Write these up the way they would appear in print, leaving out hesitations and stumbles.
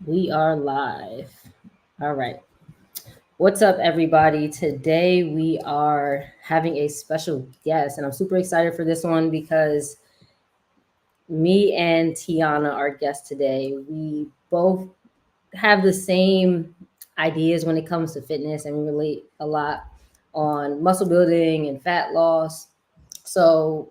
We are live. All right. What's up, everybody? Today we are having a special guest, and I'm super excited for this one because me and Tiana, our guest today, we both have the same ideas when it comes to fitness, and we relate a lot on muscle building and fat loss. So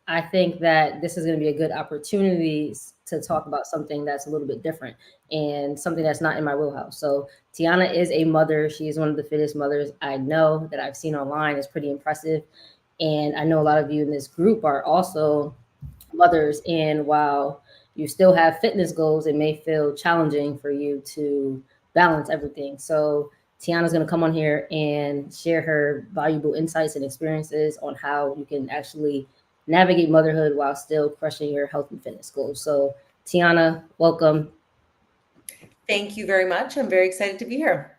I think that this is going to be a good opportunity to talk about something that's a little bit different and something that's not in my wheelhouse. So Tiana is a mother. She is one of the fittest mothers I know that I've seen online. It's pretty impressive. And I know a lot of you in this group are also mothers. And while you still have fitness goals, it may feel challenging for you to balance everything. So Tiana's going to come on here and share her valuable insights and experiences on how you can actually navigate motherhood while still crushing your health and fitness goals. So, Tiana, welcome. Thank you very much. I'm very excited to be here.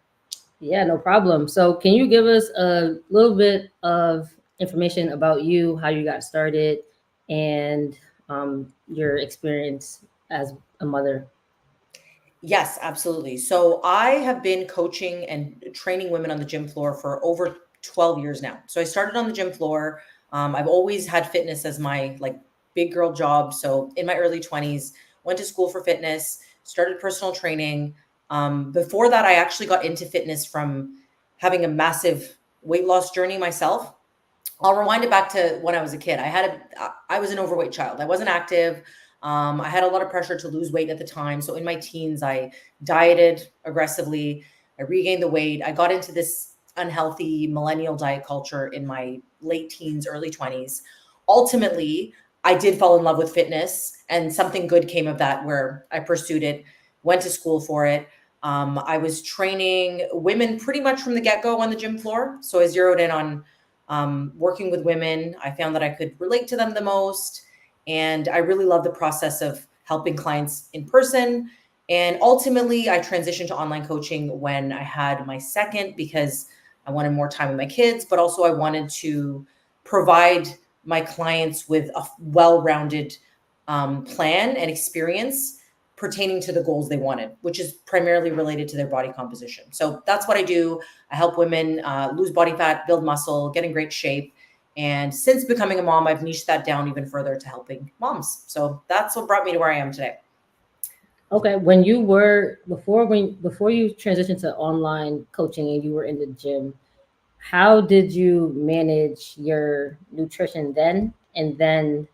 Yeah, no problem. So, can you give us a little bit of information about you, how you got started, and your experience as a mother? Yes, absolutely. So I have been coaching and training women on the gym floor for over 12 years now. So I started on the gym floor. I've always had fitness as my big girl job. So in my early 20s, went to school for fitness, started personal training. Before that, I actually got into fitness from having a massive weight loss journey myself. I'll rewind it back to when I was a kid. I was an overweight child. I wasn't active. I had a lot of pressure to lose weight at the time. So in my teens, I dieted aggressively. I regained the weight. I got into this unhealthy millennial diet culture in my late teens, early 20s. Ultimately, I did fall in love with fitness, and something good came of that where I pursued it, went to school for it. I was training women pretty much from the get go on the gym floor. So I zeroed in on working with women. I found that I could relate to them the most. And I really love the process of helping clients in person. And ultimately, I transitioned to online coaching when I had my second because I wanted more time with my kids, but also I wanted to provide my clients with a well rounded plan and experience pertaining to the goals they wanted, which is primarily related to their body composition. So that's what I do. I help women lose body fat, build muscle, get in great shape. And since becoming a mom, I've niched that down even further to helping moms. So that's what brought me to where I am today. Okay, when you were before you transitioned to online coaching and you were in the gym, how did you manage your nutrition then? And then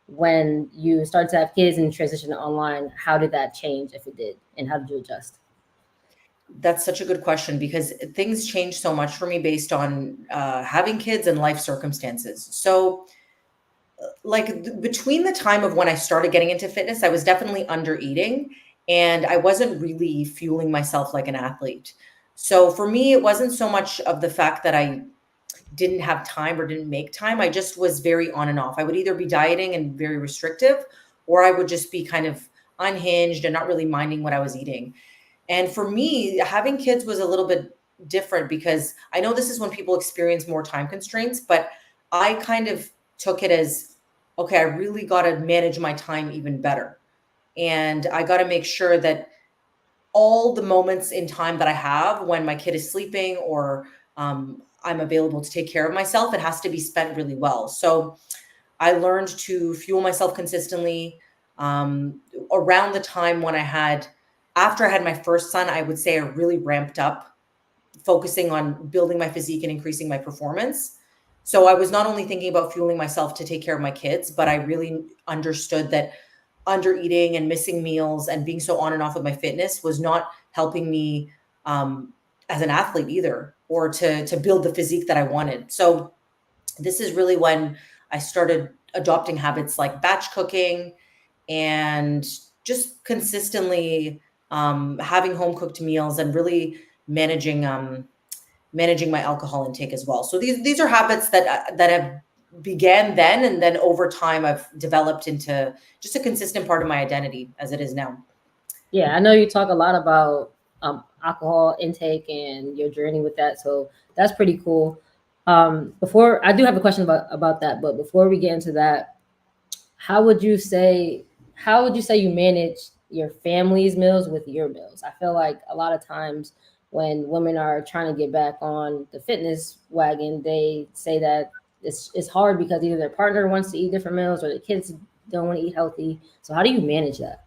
when you started to have kids and transition to online, how did that change if it did? And how did you adjust? That's such a good question because things change so much for me based on having kids and life circumstances. So, between the time of when I started getting into fitness, I was definitely under eating and I wasn't really fueling myself like an athlete. So, for me, it wasn't so much of the fact that I didn't have time or didn't make time. I just was very on and off. I would either be dieting and very restrictive, or I would just be kind of unhinged and not really minding what I was eating. And for me, having kids was a little bit different because I know this is when people experience more time constraints, but I kind of took it as okay, I really got to manage my time even better. And I got to make sure that all the moments in time that I have when my kid is sleeping or I'm available to take care of myself, it has to be spent really well. So I learned to fuel myself consistently. Around the time when after I had my first son, I would say I really ramped up focusing on building my physique and increasing my performance. So I was not only thinking about fueling myself to take care of my kids, but I really understood that under eating and missing meals and being so on and off with my fitness was not helping me um, as an athlete either, or to build the physique that I wanted. So this is really when I started adopting habits like batch cooking and just consistently having home cooked meals and really managing managing my alcohol intake as well. So these are habits that have began then, and then over time I've developed into just a consistent part of my identity as it is now. Yeah, I know you talk a lot about alcohol intake and your journey with that, so that's pretty cool. Before I do have a question about that, but before we get into that, how would you say how would you say you manage your family's meals with your meals. I feel like a lot of times when women are trying to get back on the fitness wagon, they say that it's hard because either their partner wants to eat different meals or the kids don't want to eat healthy. So how do you manage that?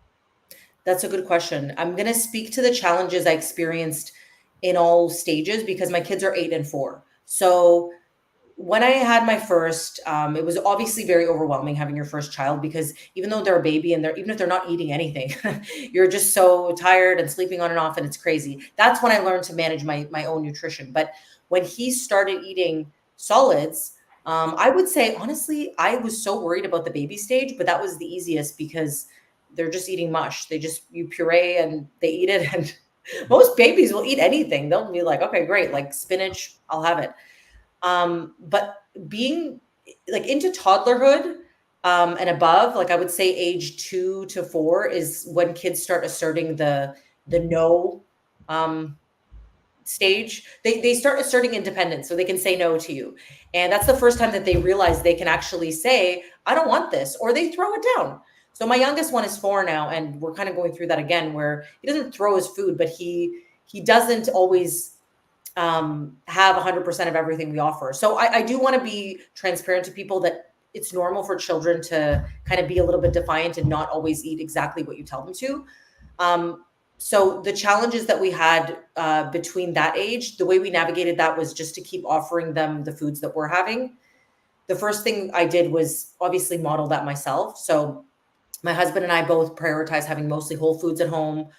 That's a good question. I'm going to speak to the challenges I experienced in all stages because my kids are 8 and 4. So when I had my first, it was obviously very overwhelming having your first child because even though they're a baby and even if they're not eating anything, you're just so tired and sleeping on and off, and it's crazy. That's when I learned to manage my own nutrition. But when he started eating solids, I would say honestly, I was so worried about the baby stage, but that was the easiest because they're just eating mush. You puree and they eat it, and most babies will eat anything. They'll be like, okay, great, like spinach, I'll have it. But being like into toddlerhood and above, like I would say age 2 to 4 is when kids start asserting the no um, stage. They start asserting independence so they can say no to you. And that's the first time that they realize they can actually say, I don't want this, or they throw it down. So my youngest one is 4 now, and we're kind of going through that again where he doesn't throw his food, but he doesn't always have 100% of everything we offer. So I do want to be transparent to people that it's normal for children to kind of be a little bit defiant and not always eat exactly what you tell them to. So the challenges that we had between that age, the way we navigated that was just to keep offering them the foods that we're having. The first thing I did was obviously model that myself. So my husband and I both prioritize having mostly whole foods at home.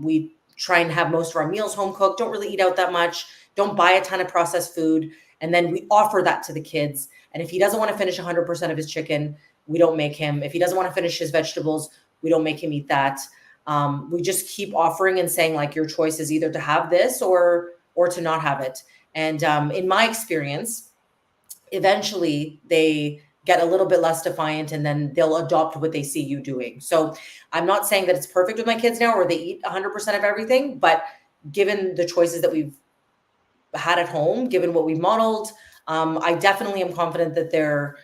We try and have most of our meals home cooked, don't really eat out that much, don't buy a ton of processed food. And then we offer that to the kids. And if he doesn't want to finish 100% of his chicken, we don't make him. If he doesn't want to finish his vegetables, we don't make him eat that. We just keep offering and saying like your choice is either to have this or to not have it. And in my experience, eventually they get a little bit less defiant and then they'll adopt what they see you doing. So I'm not saying that it's perfect with my kids now or they eat 100% of everything, but given the choices that we've had at home, given what we've modeled, I definitely am confident that they're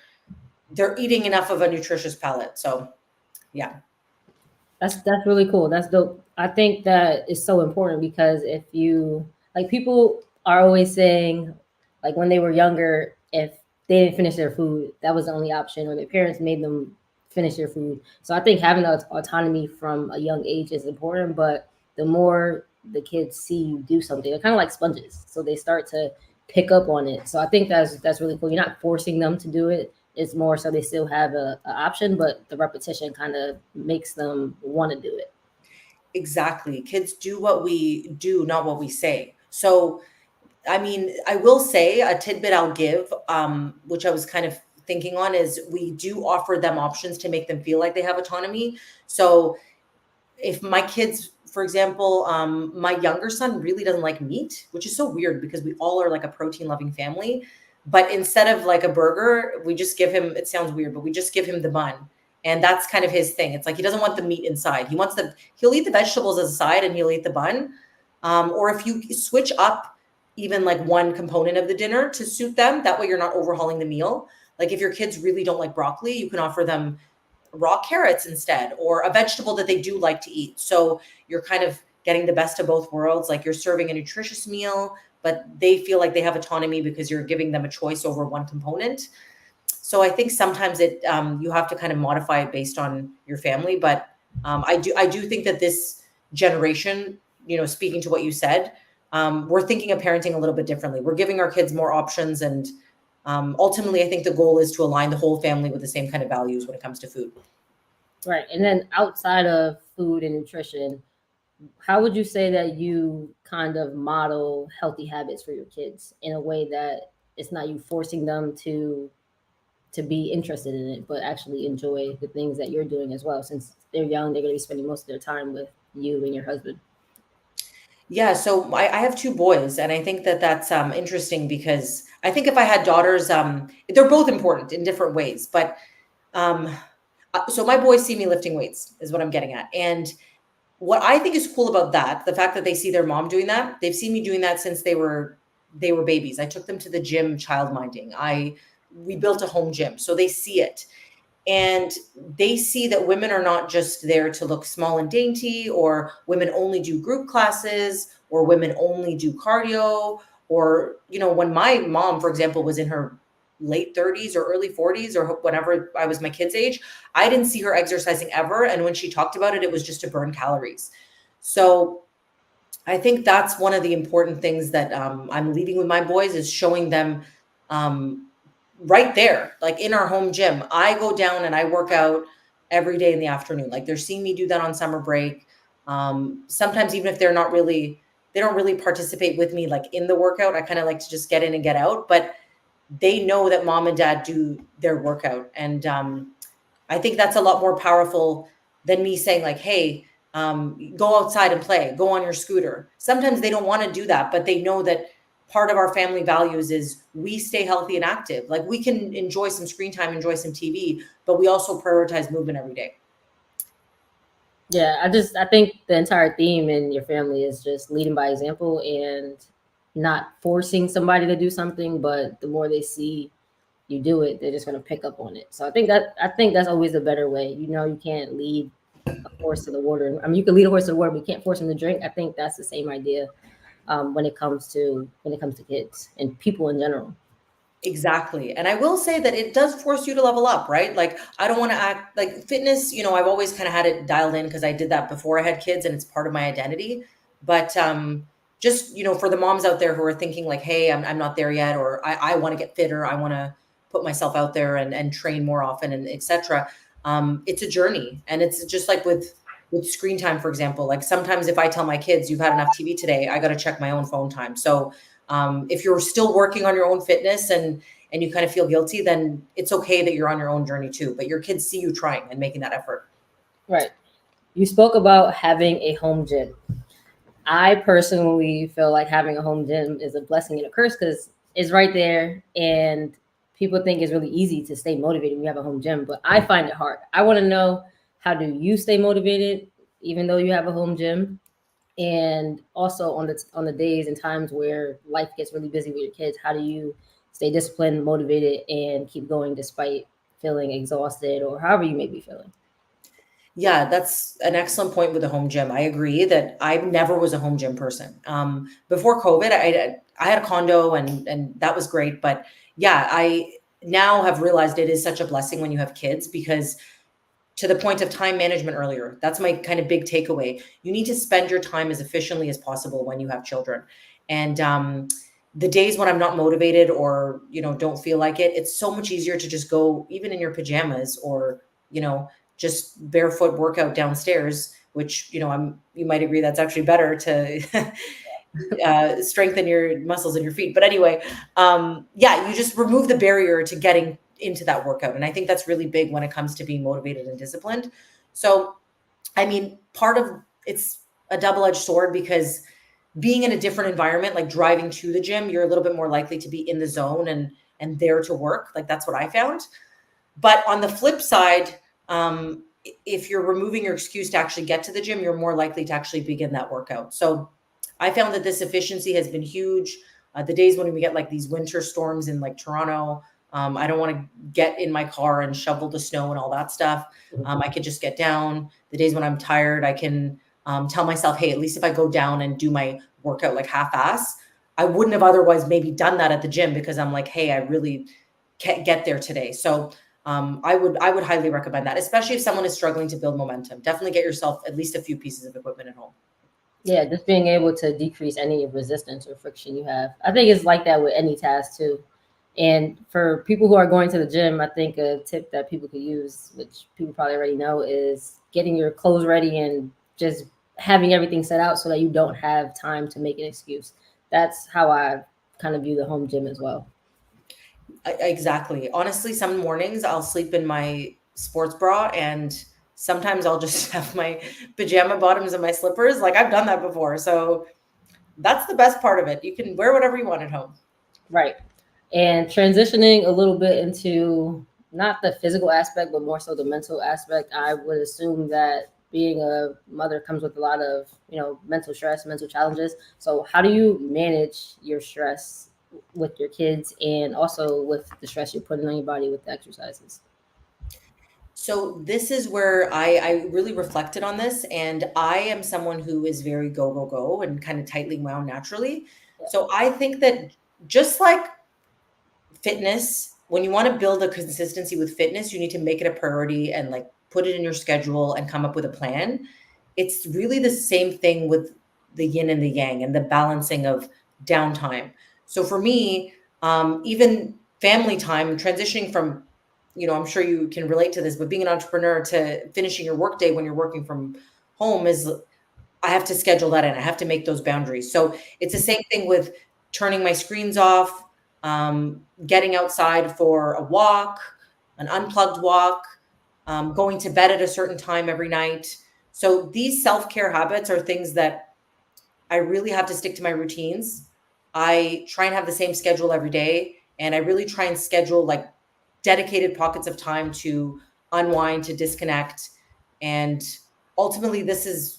eating enough of a nutritious palate. So yeah. That's really cool. That's dope. I think that is so important because if you like people are always saying like when they were younger, if they didn't finish their food, that was the only option, or their parents made them finish their food. So I think having autonomy from a young age is important, but the more the kids see you do something, they're kind of like sponges. So they start to pick up on it. So I think that's really cool. You're not forcing them to do it. It's more so they still have a option, but the repetition kind of makes them want to do it. Exactly. Kids do what we do, not what we say. So I mean, I will say a tidbit I'll give, which I was kind of thinking on, is we do offer them options to make them feel like they have autonomy. So if my kids, for example, my younger son really doesn't like meat, which is so weird because we all are like a protein loving family. But instead of like a burger, we just give him, it sounds weird, but we just give him the bun. And that's kind of his thing. It's like he doesn't want the meat inside. He'll eat the vegetables as a side and he'll eat the bun. Or if you switch up even like one component of the dinner to suit them, that way you're not overhauling the meal. Like if your kids really don't like broccoli, you can offer them raw carrots instead, or a vegetable that they do like to eat. So you're kind of getting the best of both worlds. Like you're serving a nutritious meal, but they feel like they have autonomy because you're giving them a choice over one component. So I think sometimes you have to kind of modify it based on your family. But I do think that this generation, speaking to what you said, we're thinking of parenting a little bit differently. We're giving our kids more options, and ultimately, I think the goal is to align the whole family with the same kind of values when it comes to food. Right. And then outside of food and nutrition, how would you say that you kind of model healthy habits for your kids in a way that it's not you forcing them to be interested in it, but actually enjoy the things that you're doing as well? Since they're young, they're going to be spending most of their time with you and your husband. Yeah, so I have 2 boys, and I think that that's interesting because I think if I had daughters, they're both important in different ways. But um, so my boys see me lifting weights, is what I'm getting at. And what I think is cool about that, the fact that they see their mom doing that, they've seen me doing that since they were babies. I took them to the gym child minding. We built a home gym, so they see it. And they see that women are not just there to look small and dainty, or women only do group classes, or women only do cardio, or, when my mom, for example, was in her late 30s or early 40s, or whenever I was my kid's age, I didn't see her exercising ever. And when she talked about it, it was just to burn calories. So I think that's one of the important things that I'm leading with my boys, is showing them um, right there, like in our home gym. I go down and I work out every day in the afternoon. Like they're seeing me do that on summer break. Sometimes even if they don't really participate with me like in the workout. I kind of like to just get in and get out, but they know that mom and dad do their workout. And I think that's a lot more powerful than me saying like, hey, go outside and play, go on your scooter. Sometimes they don't want to do that, but they know that part of our family values is we stay healthy and active. Like we can enjoy some screen time, enjoy some TV, but we also prioritize movement every day. Yeah, I think the entire theme in your family is just leading by example and not forcing somebody to do something, but the more they see you do it, they're just going to pick up on it. So I think that's always a better way. You can't lead a horse to the water. I mean, you can lead a horse to the water, but you can't force him to drink. I think that's the same idea when it comes to kids and people in general. Exactly. And I will say that it does force you to level up, right? Like, I don't want to act like fitness, I've always kind of had it dialed in because I did that before I had kids and it's part of my identity. But just, for the moms out there who are thinking like, hey, I'm not there yet, or I want to get fitter, I want to put myself out there and train more often and etc. It's a journey. And it's just like with screen time, for example. Like sometimes if I tell my kids, you've had enough TV today, I got to check my own phone time. So if you're still working on your own fitness and you kind of feel guilty, then it's okay that you're on your own journey too. But your kids see you trying and making that effort. Right. You spoke about having a home gym. I personally feel like having a home gym is a blessing and a curse because it's right there, and people think it's really easy to stay motivated when you have a home gym, but I find it hard. I want to know, how do you stay motivated even though you have a home gym? And also on the days and times where life gets really busy with your kids, how do you stay disciplined, motivated, and keep going despite feeling exhausted or however you may be feeling? Yeah, that's an excellent point with the home gym. I agree that I never was a home gym person. Before COVID, I had a condo and that was great. But yeah, I now have realized it is such a blessing when you have kids, because to the point of time management earlier, that's my kind of big takeaway. You need to spend your time as efficiently as possible when you have children. And the days when I'm not motivated or, don't feel like it, it's so much easier to just go even in your pajamas or, just barefoot workout downstairs, which, you might agree that's actually better to strengthen your muscles in your feet. But anyway, yeah, you just remove the barrier to getting into that workout. And I think that's really big when it comes to being motivated and disciplined. So, I mean, part of it's a double-edged sword, because being in a different environment, like driving to the gym, you're a little bit more likely to be in the zone and there to work. Like that's what I found. But on the flip side, if you're removing your excuse to actually get to the gym, you're more likely to actually begin that workout. So I found that this efficiency has been huge. The days when we get like these winter storms in like Toronto, I don't want to get in my car and shovel the snow and all that stuff. I could just get down. The days when I'm tired, I can tell myself, hey, at least if I go down and do my workout like half-ass, I wouldn't have otherwise maybe done that at the gym, because I'm like, hey, I really can't get there today. So I would highly recommend that, especially if someone is struggling to build momentum. Definitely get yourself at least a few pieces of equipment at home. Yeah, just being able to decrease any resistance or friction you have. I think it's like that with any task too. And for people who are going to the gym, I think a tip that people could use, which people probably already know, is getting your clothes ready and just having everything set out so that you don't have time to make an excuse. That's how I kind of view the home gym as well. Exactly. Honestly, some mornings I'll sleep in my sports bra, and sometimes I'll just have my pajama bottoms and my slippers. Like I've done that before. So that's the best part of it. You can wear whatever you want at home. Right. And transitioning a little bit into not the physical aspect, but more so the mental aspect, I would assume that being a mother comes with a lot of, mental stress, mental challenges. So how do you manage your stress with your kids and also with the stress you're putting on your body with the exercises? So this is where I really reflected on this, and I am someone who is very go, go, go and kind of tightly wound naturally. So I think that just like fitness, when you want to build a consistency with fitness, you need to make it a priority and like put it in your schedule and come up with a plan. It's really the same thing with the yin and the yang and the balancing of downtime. So for me, even family time, transitioning from, I'm sure you can relate to this, but being an entrepreneur to finishing your workday when you're working from home is, I have to schedule that in. I have to make those boundaries. So it's the same thing with turning my screens off, getting outside for a walk, an unplugged walk, going to bed at a certain time every night. So these self-care habits are things that I really have to stick to my routines. I try and have the same schedule every day, and I really try and schedule like dedicated pockets of time to unwind, to disconnect, and ultimately this is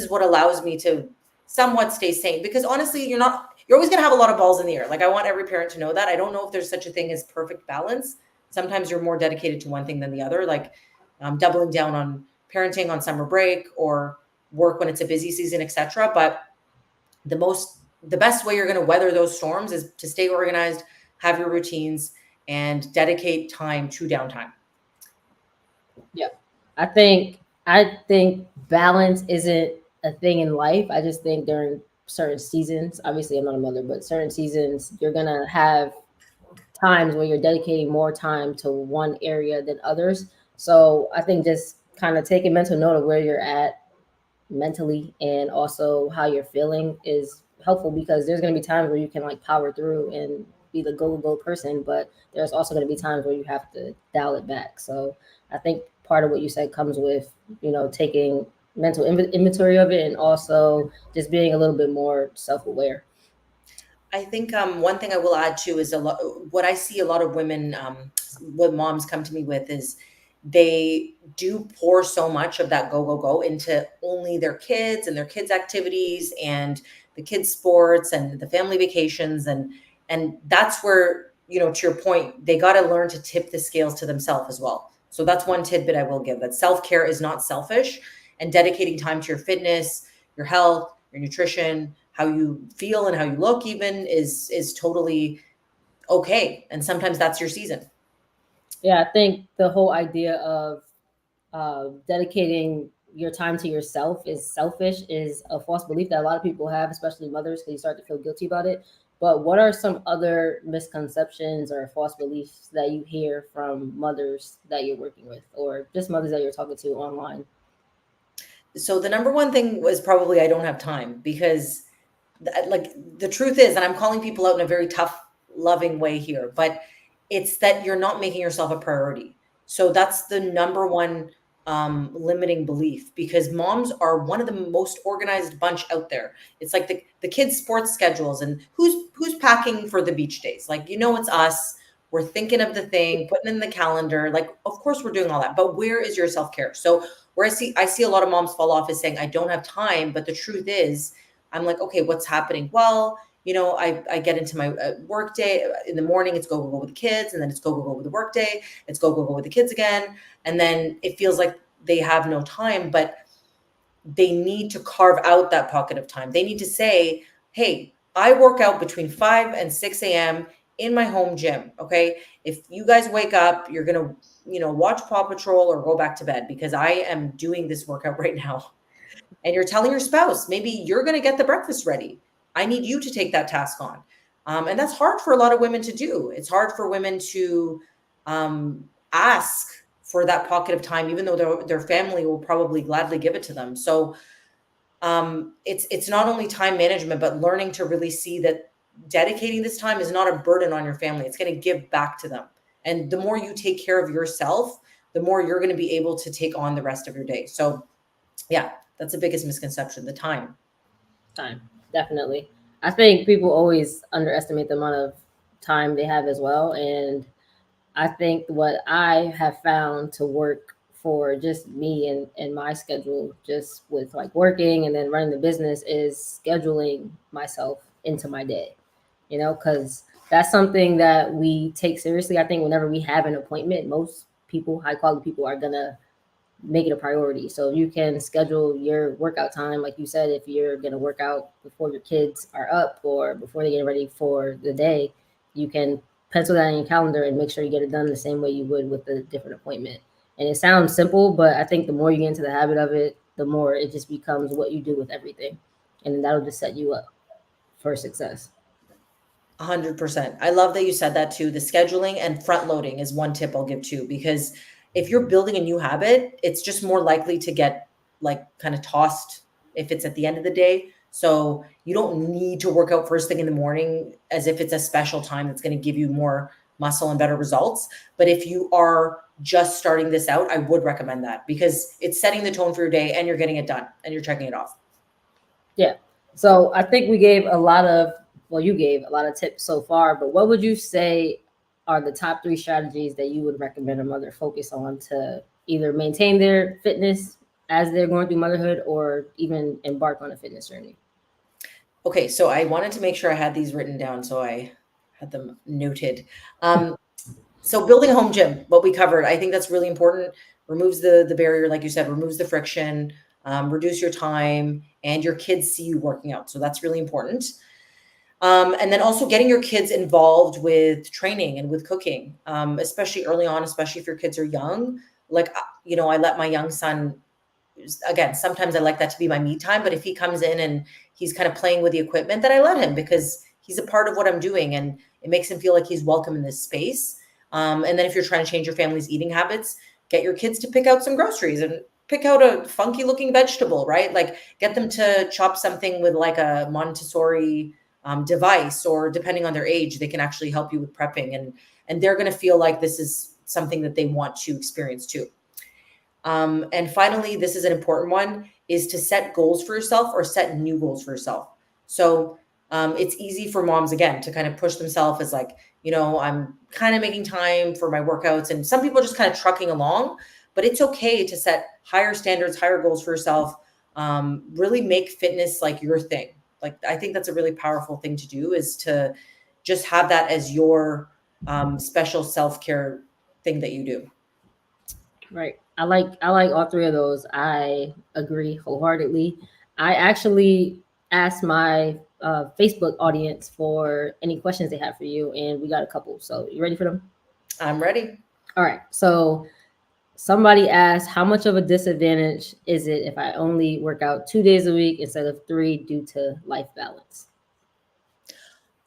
what allows me to somewhat stay sane, because honestly, you're always going to have a lot of balls in the air. Like, I want every parent to know that. I don't know if there's such a thing as perfect balance. Sometimes you're more dedicated to one thing than the other, like doubling down on parenting on summer break or work when it's a busy season, etc. But the best way you're going to weather those storms is to stay organized, have your routines, and dedicate time to downtime. Yeah. I think balance isn't a thing in life. I just think during certain seasons, obviously I'm not a mother, but certain seasons you're gonna have times where you're dedicating more time to one area than others. So I think just kind of taking mental note of where you're at mentally and also how you're feeling is helpful, because there's going to be times where you can like power through and be the go person, but there's also going to be times where you have to dial it back. So I think part of what you said comes with, taking mental inventory of it, and also just being a little bit more self-aware. I think one thing I will add too is what I see a lot of women, what moms come to me with is they do pour so much of that go, go, go into only their kids and their kids' activities and the kids' sports and the family vacations. And that's where, to your point, they got to learn to tip the scales to themselves as well. So that's one tidbit I will give, that self-care is not selfish, and dedicating time to your fitness, your health, your nutrition, how you feel and how you look even is totally okay. And sometimes that's your season. Yeah, I think the whole idea of dedicating your time to yourself is selfish is a false belief that a lot of people have, especially mothers, because you start to feel guilty about it. But what are some other misconceptions or false beliefs that you hear from mothers that you're working with, or just mothers that you're talking to online? So the number one thing was probably I don't have time, because like the truth is, and I'm calling people out in a very tough, loving way here, but it's that you're not making yourself a priority. So that's the number one limiting belief, because moms are one of the most organized bunch out there. It's like the kids' sports schedules and who's packing for the beach days. Like, it's us. We're thinking of the thing, putting in the calendar. Like, of course we're doing all that, but where is your self-care? So where I see a lot of moms fall off is saying, I don't have time. But the truth is, I'm like, okay, what's happening? Well, I get into my work day in the morning. It's go, go, go with the kids. And then it's go, go, go with the work day. It's go, go, go with the kids again. And then it feels like they have no time, but they need to carve out that pocket of time. They need to say, hey, I work out between 5 and 6 a.m. in my home gym. Okay. If you guys wake up, you're going to, watch Paw Patrol or go back to bed, because I am doing this workout right now. And you're telling your spouse, maybe you're going to get the breakfast ready. I need you to take that task on. And that's hard for a lot of women to do. It's hard for women to ask for that pocket of time, even though their family will probably gladly give it to them. So it's not only time management, but learning to really see that dedicating this time is not a burden on your family. It's going to give back to them. And the more you take care of yourself, the more you're going to be able to take on the rest of your day. So yeah, that's the biggest misconception, the time. Time, definitely. I think people always underestimate the amount of time they have as well. And I think what I have found to work for just me and my schedule, just with like working and then running the business, is scheduling myself into my day, because that's something that we take seriously. I think whenever we have an appointment, most people, high quality people, are gonna make it a priority. So you can schedule your workout time, like you said, if you're gonna work out before your kids are up or before they get ready for the day, you can pencil that in your calendar and make sure you get it done the same way you would with a different appointment. And it sounds simple, but I think the more you get into the habit of it, the more it just becomes what you do with everything. And then that'll just set you up for success. 100%. I love that you said that too. The scheduling and front loading is one tip I'll give too, because if you're building a new habit, it's just more likely to get like kind of tossed if it's at the end of the day. So you don't need to work out first thing in the morning as if it's a special time that's going to give you more muscle and better results. But if you are just starting this out, I would recommend that because it's setting the tone for your day and you're getting it done and you're checking it off. Yeah. So I think we gave a lot of, well, you gave a lot of tips so far, but what would you say are the top 3 strategies that you would recommend a mother focus on to either maintain their fitness as they're going through motherhood or even embark on a fitness journey? Okay, so I wanted to make sure I had these written down, so I had them noted. So building a home gym, what we covered, I think that's really important. Removes the barrier, like you said, removes the friction, reduce your time, and your kids see you working out. So that's really important. And then also getting your kids involved with training and with cooking, especially early on, especially if your kids are young. Like, I let my young son, again, sometimes I like that to be my me time, but if he comes in and he's kind of playing with the equipment, then I let him because he's a part of what I'm doing and it makes him feel like he's welcome in this space. And then if you're trying to change your family's eating habits, get your kids to pick out some groceries and pick out a funky looking vegetable, right? Like get them to chop something with like a Montessori device, or depending on their age, they can actually help you with prepping, and they're going to feel like this is something that they want to experience too. And finally, this is an important one, is to set goals for yourself or set new goals for yourself. So it's easy for moms, again, to kind of push themselves as like, I'm kind of making time for my workouts. And some people are just kind of trucking along, but it's okay to set higher standards, higher goals for yourself. Really make fitness like your thing. Like, I think that's a really powerful thing to do, is to just have that as your special self-care thing that you do. Right. I like all 3 of those. I agree wholeheartedly. I actually asked my Facebook audience for any questions they have for you, and we got a couple. So you ready for them? I'm ready. All right. So somebody asked, how much of a disadvantage is it if I only work out 2 days a week instead of 3 due to life balance?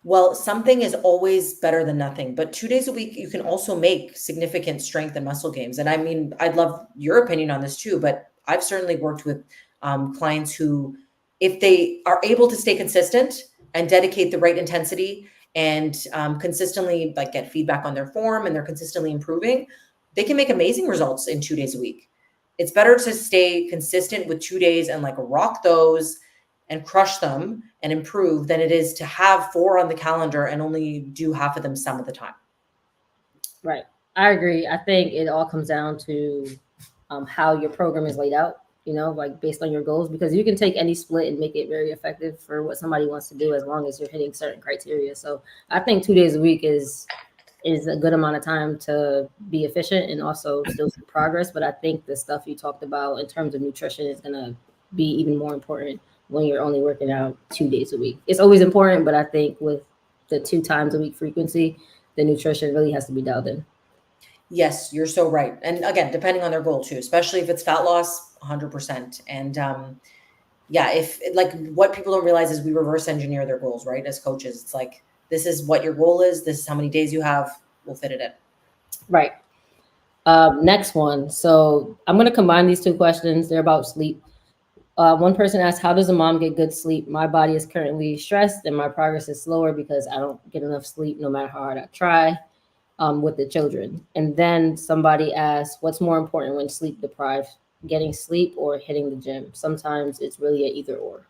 Well, something is always better than nothing, but 2 days a week, you can also make significant strength and muscle gains. And I mean, I'd love your opinion on this too, but I've certainly worked with clients who, if they are able to stay consistent and dedicate the right intensity and consistently like get feedback on their form and they're consistently improving, they can make amazing results in 2 days a week. It's better to stay consistent with 2 days and like rock those and crush them and improve than it is to have 4 on the calendar and only do half of them some of the time. Right. I agree. I think it all comes down to how your program is laid out, like based on your goals, because you can take any split and make it very effective for what somebody wants to do as long as you're hitting certain criteria. So I think 2 days a week is a good amount of time to be efficient and also still see progress. But I think the stuff you talked about in terms of nutrition is going to be even more important when you're only working out 2 days a week. It's always important, but I think with the 2 times a week frequency, the nutrition really has to be dialed in. Yes, you're so right. And again, depending on their goal too, especially if it's fat loss, 100%. And yeah, if like what people don't realize is we reverse engineer their goals, right? As coaches, it's like, this is what your goal is. This is how many days you have. We'll fit it in. Right. Next one. So I'm going to combine these 2 questions. They're about sleep. One person asked, how does a mom get good sleep? My body is currently stressed and my progress is slower because I don't get enough sleep no matter how hard I try with the children. And then somebody asked, what's more important when sleep deprived, getting sleep or hitting the gym? Sometimes it's really a either or.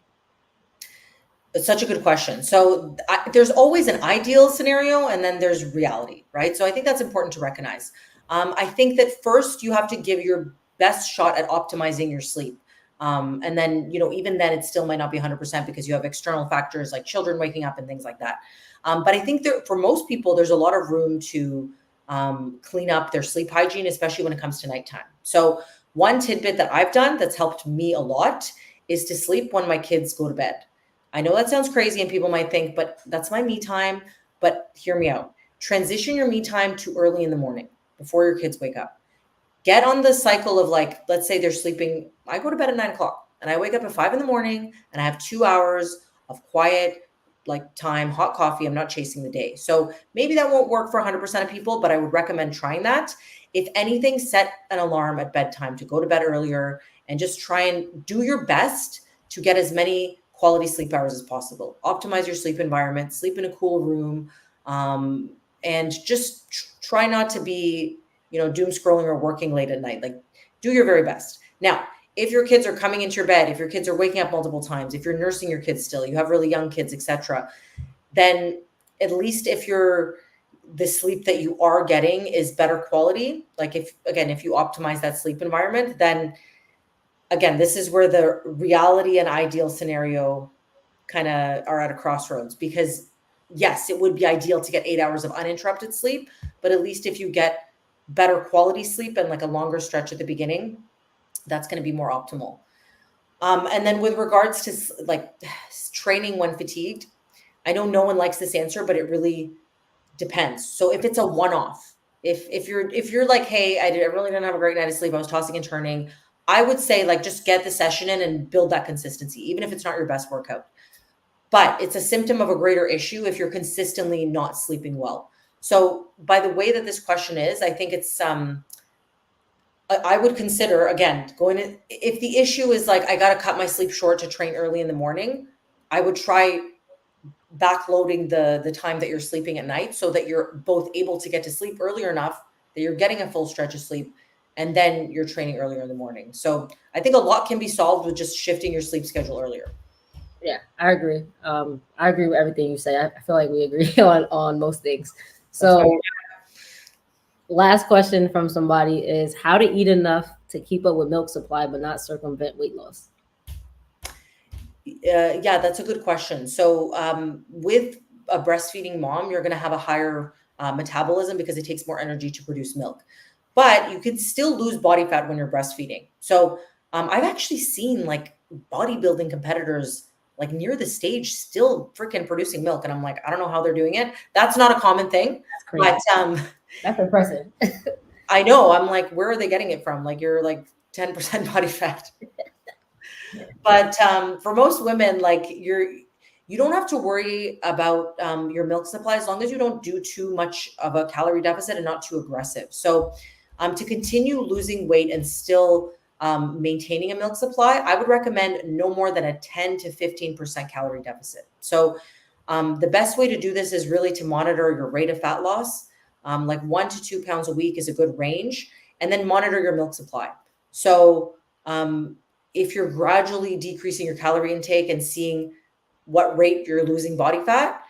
It's such a good question. So there's always an ideal scenario and then there's reality, right? So I think that's important to recognize. I think that first you have to give your best shot at optimizing your sleep. And then, even then it still might not be 100% because you have external factors like children waking up and things like that. But I think that for most people, there's a lot of room to clean up their sleep hygiene, especially when it comes to nighttime. So one tidbit that I've done that's helped me a lot is to sleep when my kids go to bed. I know that sounds crazy and people might think, but that's my me time. But hear me out. Transition your me time to early in the morning before your kids wake up. Get on the cycle of, like, let's say they're sleeping. I go to bed at 9 o'clock and I wake up at 5 in the morning and I have 2 hours of quiet, like, time, hot coffee. I'm not chasing the day. So maybe that won't work for 100% of people, but I would recommend trying that. If anything, set an alarm at bedtime to go to bed earlier and just try and do your best to get as many quality sleep hours as possible. Optimize your sleep environment, sleep in a cool room, and just try not to be, doom scrolling or working late at night. Like, do your very best. Now, if your kids are coming into your bed, if your kids are waking up multiple times, if you're nursing your kids still, you have really young kids, etc., then at least if the sleep that you are getting is better quality, like if you optimize that sleep environment, then again, this is where the reality and ideal scenario kind of are at a crossroads, because yes, it would be ideal to get 8 hours of uninterrupted sleep, but at least if you get better quality sleep and like a longer stretch at the beginning, that's going to be more optimal. And then with regards to like training when fatigued, I know no one likes this answer, but it really depends. So if it's a one-off, if you're like, hey, I really didn't have a great night of sleep, I was tossing and turning, I would say, like, just get the session in and build that consistency, even if it's not your best workout. But it's a symptom of a greater issue if you're consistently not sleeping well. So by the way that this question is, I think it's I would consider, again, if the issue is like, I got to cut my sleep short to train early in the morning, I would try backloading the time that you're sleeping at night so that you're both able to get to sleep earlier enough that you're getting a full stretch of sleep, and then you're training earlier in the morning. So I think a lot can be solved with just shifting your sleep schedule earlier. Yeah, I agree. I agree with everything you say. I feel like we agree on most things. So last question from somebody is how to eat enough to keep up with milk supply but not circumvent weight loss. Yeah, that's a good question. So with a breastfeeding mom, you're going to have a higher metabolism because it takes more energy to produce milk. But you can still lose body fat when you're breastfeeding. So I've actually seen like bodybuilding competitors like near the stage still freaking producing milk. And I'm like, I don't know how they're doing it. That's not a common thing. But that's impressive. I know. I'm like, where are they getting it from? Like, you're like 10% body fat. But for most women, like, you don't have to worry about your milk supply as long as you don't do too much of a calorie deficit and not too aggressive. So to continue losing weight and still maintaining a milk supply, I would recommend no more than a 10 to 15% calorie deficit. So the best way to do this is really to monitor your rate of fat loss. Like 1 to 2 pounds a week is a good range, and then monitor your milk supply. So if you're gradually decreasing your calorie intake and seeing what rate you're losing body fat,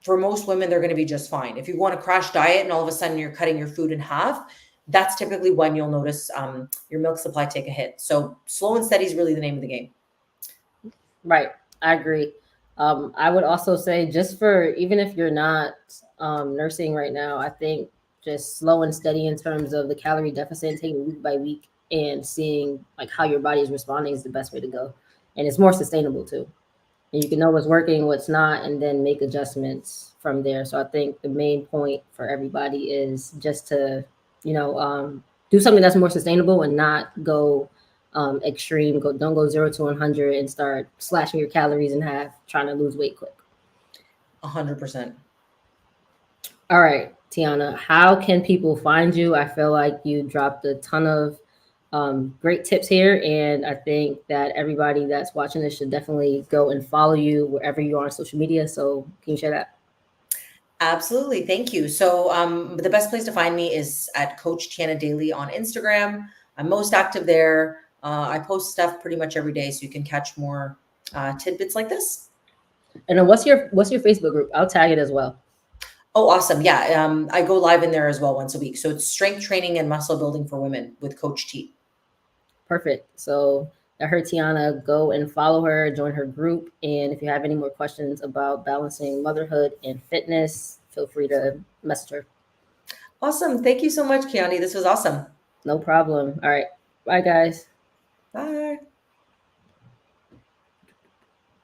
for most women, they're going to be just fine. If you want to crash diet and all of a sudden you're cutting your food in half, that's typically when you'll notice your milk supply take a hit. So slow and steady is really the name of the game. Right. I agree. I would also say, just for, even if you're not nursing right now, I think just slow and steady in terms of the calorie deficit, taking week by week and seeing like how your body is responding is the best way to go. And it's more sustainable too. And you can know what's working, what's not, and then make adjustments from there. So I think the main point for everybody is just to, do something that's more sustainable and not go extreme. Don't go 0 to 100 and start slashing your calories in half, trying to lose weight quick. 100%. All right, Tiana, how can people find you? I feel like you dropped a ton of great tips here, and I think that everybody that's watching this should definitely go and follow you wherever you are on social media. So can you share that? Absolutely. Thank you. So the best place to find me is at Coach Tiana Daly on Instagram. I'm most active there. I post stuff pretty much every day, so you can catch more tidbits like this. And then what's your Facebook group? I'll tag it as well. Oh, awesome. Yeah. I go live in there as well once a week. So it's strength training and muscle building for women with Coach T. Perfect. So I heard Tiana, go and follow her, join her group. And if you have any more questions about balancing motherhood and fitness, feel free to message her. Awesome. Thank you so much, Kiani. This was awesome. No problem. All right. Bye, guys. Bye.